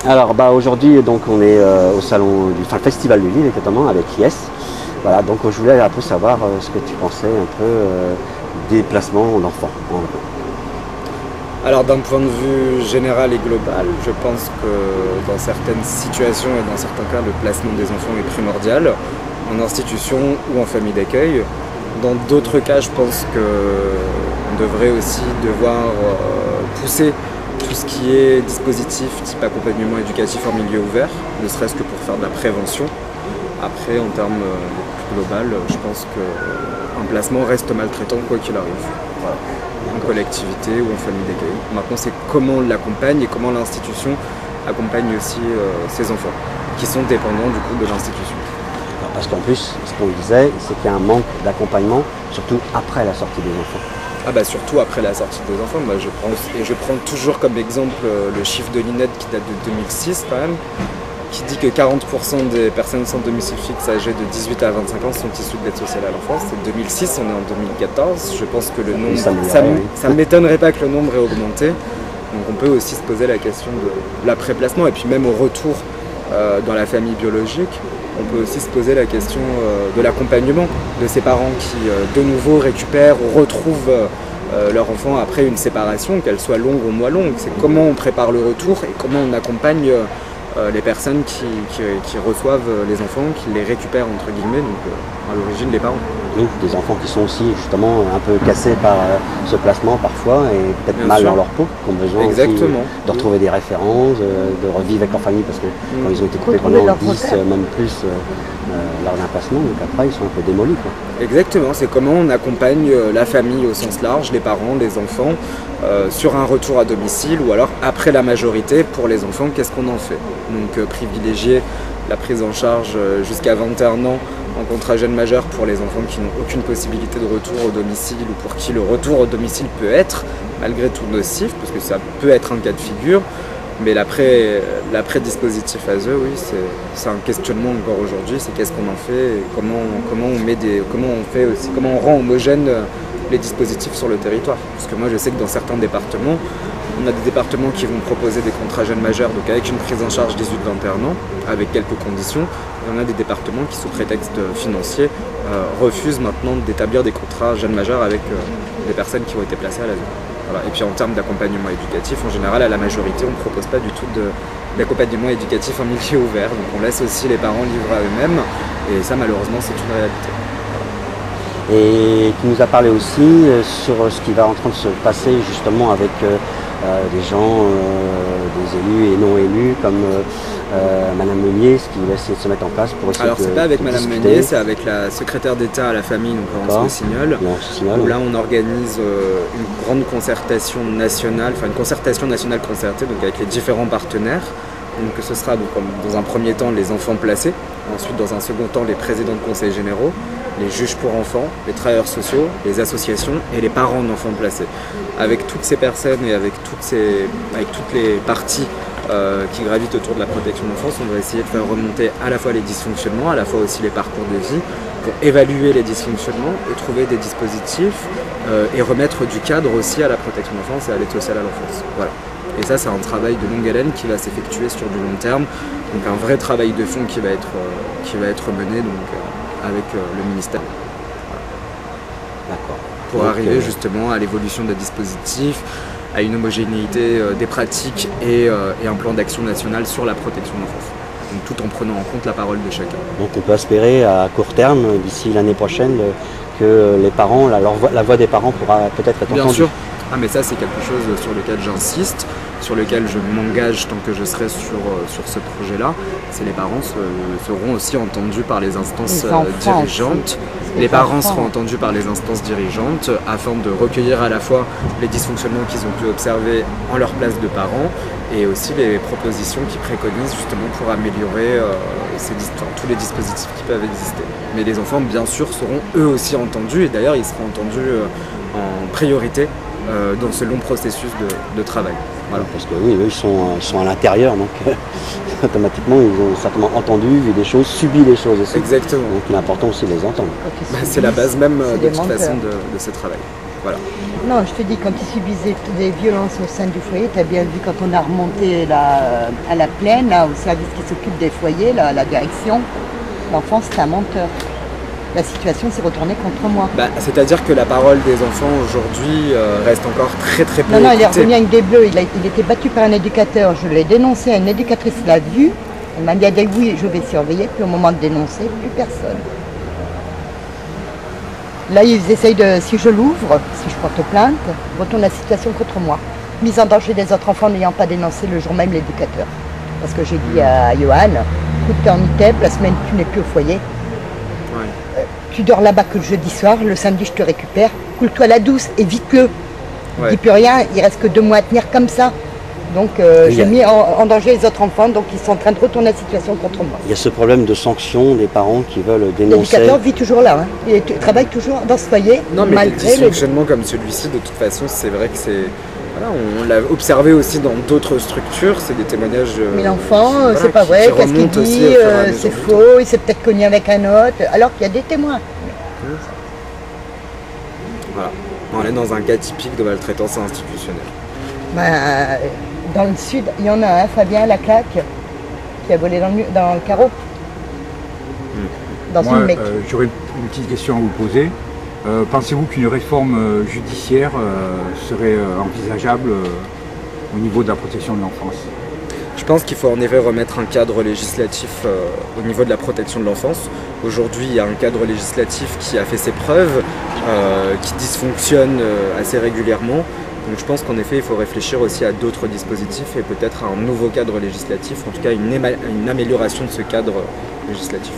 Alors aujourd'hui donc on est au salon du festival de Lille exactement avec Yes. Voilà, donc je voulais un peu savoir ce que tu pensais un peu des placements d'enfants. Alors d'un point de vue général et global, je pense que dans certaines situations et dans certains cas, le placement des enfants est primordial, en institution ou en famille d'accueil. Dans d'autres cas, je pense qu'on devrait aussi devoir pousser tout ce qui est dispositif type accompagnement éducatif en milieu ouvert, ne serait-ce que pour faire de la prévention. Après, en termes plus global, je pense qu'un placement reste maltraitant quoi qu'il arrive. Voilà. En collectivité ou en famille d'accueil. Maintenant, c'est comment on l'accompagne et comment l'institution accompagne aussi ses enfants, qui sont dépendants du coup de l'institution. Parce qu'en plus, ce qu'on disait, c'est qu'il y a un manque d'accompagnement, surtout après la sortie des enfants. Ah bah surtout après la sortie des enfants, moi je pense, et je prends toujours comme exemple le chiffre de l'INED qui date de 2006 quand même, qui dit que 40% des personnes sans domicile fixe âgées de 18 à 25 ans sont issues de l'aide sociale à l'enfance. C'est 2006, on est en 2014. Je pense que le nombre, ça ne m'étonnerait pas que le nombre ait augmenté. Donc on peut aussi se poser la question de l'après-placement et puis même au retour dans la famille biologique. On peut aussi se poser la question de l'accompagnement de ces parents qui de nouveau récupèrent ou retrouvent leur enfant après une séparation, qu'elle soit longue ou moins longue. C'est comment on prépare le retour et comment on accompagne les personnes qui reçoivent les enfants, qui les récupèrent entre guillemets, donc à l'origine les parents. Oui, des enfants qui sont aussi justement un peu cassés par ce placement parfois et peut-être mal dans leur peau, qui ont besoin aussi de retrouver des références, de revivre avec leur famille parce que quand ils ont été coupés pendant 10, même plus lors d'un placement, donc après ils sont un peu démolis, quoi. Exactement, c'est comment on accompagne la famille au sens large, les parents, les enfants, sur un retour à domicile ou alors après la majorité pour les enfants, qu'est-ce qu'on en fait? Donc privilégier la prise en charge jusqu'à 21 ans en contrat jeune majeur pour les enfants qui n'ont aucune possibilité de retour au domicile ou pour qui le retour au domicile peut être malgré tout nocif, parce que ça peut être un cas de figure, mais l'après-dispositif ASE, oui, c'est un questionnement encore aujourd'hui, c'est qu'est-ce qu'on en fait et comment on rend homogène les dispositifs sur le territoire. Parce que moi je sais que dans certains départements, on a des départements qui vont proposer des contrats jeunes majeurs, donc avec une prise en charge 18-21 ans, avec quelques conditions. Et on a des départements qui, sous prétexte financier, refusent maintenant d'établir des contrats jeunes majeurs avec des personnes qui ont été placées à l'ASE. Voilà. Et puis en termes d'accompagnement éducatif, en général, à la majorité, on ne propose pas du tout d'accompagnement éducatif en milieu ouvert. Donc on laisse aussi les parents livres à eux-mêmes, et ça, malheureusement, c'est une réalité. Et tu nous as parlé aussi sur ce qui va en train de se passer justement avec des gens, des élus et non élus comme Madame Meunier, ce qui va essayer de se mettre en place pour essayer. Alors c'est pas avec Madame Meunier, c'est avec la secrétaire d'État à la famille, donc Laurence Rossignol, où là on organise une grande concertation nationale, enfin une concertation nationale concertée, donc avec les différents partenaires. Donc ce sera donc, dans un premier temps les enfants placés, ensuite dans un second temps les présidents de conseils généraux, les juges pour enfants, les travailleurs sociaux, les associations et les parents d'enfants placés. Avec toutes ces personnes et avec toutes les parties qui gravitent autour de la protection de l'enfance, on va essayer de faire remonter à la fois les dysfonctionnements, à la fois aussi les parcours de vie, pour évaluer les dysfonctionnements et trouver des dispositifs et remettre du cadre aussi à la protection de l'enfance et à l'aide sociale à l'enfance. Voilà. Et ça, c'est un travail de longue haleine qui va s'effectuer sur du long terme, donc un vrai travail de fond qui va être mené donc, avec le ministère. Voilà. D'accord. Pour arriver justement à l'évolution des dispositifs, à une homogénéité des pratiques et un plan d'action national sur la protection de l'enfance. Donc tout en prenant en compte la parole de chacun. Donc on peut espérer à court terme, d'ici l'année prochaine, que les parents, la voix des parents pourra peut-être être entendue. Bien sûr. Ah mais ça c'est quelque chose sur lequel j'insiste, sur lequel je m'engage tant que je serai sur ce projet-là. C'est les parents seront aussi entendus par les instances dirigeantes. Les parents seront entendus par les instances dirigeantes afin de recueillir à la fois les dysfonctionnements qu'ils ont pu observer en leur place de parents et aussi les propositions qu'ils préconisent justement pour améliorer tous les dispositifs qui peuvent exister. Mais les enfants bien sûr seront eux aussi entendus et d'ailleurs ils seront entendus en priorité dans ce long processus de travail. Voilà. Parce que oui, eux, ils sont à l'intérieur, donc automatiquement ils ont certainement entendu, vu des choses, subi des choses aussi. Exactement. Donc il est important aussi de les entendre. C'est la base même de toute façon de ce travail. Voilà. Non, je te dis, quand ils subissaient des violences au sein du foyer, tu as bien vu quand on a remonté à la plaine, là, au service qui s'occupe des foyers, là, la direction, l'enfant c'était un menteur. La situation s'est retournée contre moi. C'est-à-dire que la parole des enfants aujourd'hui reste encore très peu Non, il est revenu avec des bleus, il était battu par un éducateur, je l'ai dénoncé, une éducatrice l'a vu, elle m'a dit oui, je vais surveiller, puis au moment de dénoncer, plus personne. Là, ils essayent de, si je l'ouvre, si je porte plainte, retourne la situation contre moi. Mise en danger des autres enfants n'ayant pas dénoncé le jour même l'éducateur. Parce que j'ai dit à Johan, écoute, t'es en ITEP, la semaine tu n'es plus au foyer. Ouais. Tu dors là-bas que le jeudi soir, le samedi je te récupère, coule-toi la douce, évite-le. Il ne dit plus rien, il reste que 2 mois à tenir comme ça. Donc j'ai mis en danger les autres enfants, donc ils sont en train de retourner la situation contre moi. Il y a ce problème de sanction des parents qui veulent dénoncer. L'éducateur vit toujours là, hein. Il travaille toujours dans ce foyer. Non, mais des dysfonctionnements comme celui-ci, de toute façon, c'est vrai que c'est... Voilà, on l'a observé aussi dans d'autres structures, c'est des témoignages... Mais l'enfant, c'est pas vrai, qu'est-ce qu'il dit, c'est faux, il s'est peut-être cogné avec un autre, alors qu'il y a des témoins. Voilà, on est dans un cas typique de maltraitance institutionnelle. Dans le sud, il y en a un, Fabien Laclaque, qui a volé dans le carreau. Dans une mec. J'aurais une petite question à vous poser. Pensez-vous qu'une réforme judiciaire serait envisageable au niveau de la protection de l'enfance? Je pense qu'il faut en effet remettre un cadre législatif au niveau de la protection de l'enfance. Aujourd'hui, il y a un cadre législatif qui a fait ses preuves, qui dysfonctionne assez régulièrement. Donc je pense qu'en effet, il faut réfléchir aussi à d'autres dispositifs et peut-être à un nouveau cadre législatif, en tout cas une amélioration de ce cadre législatif.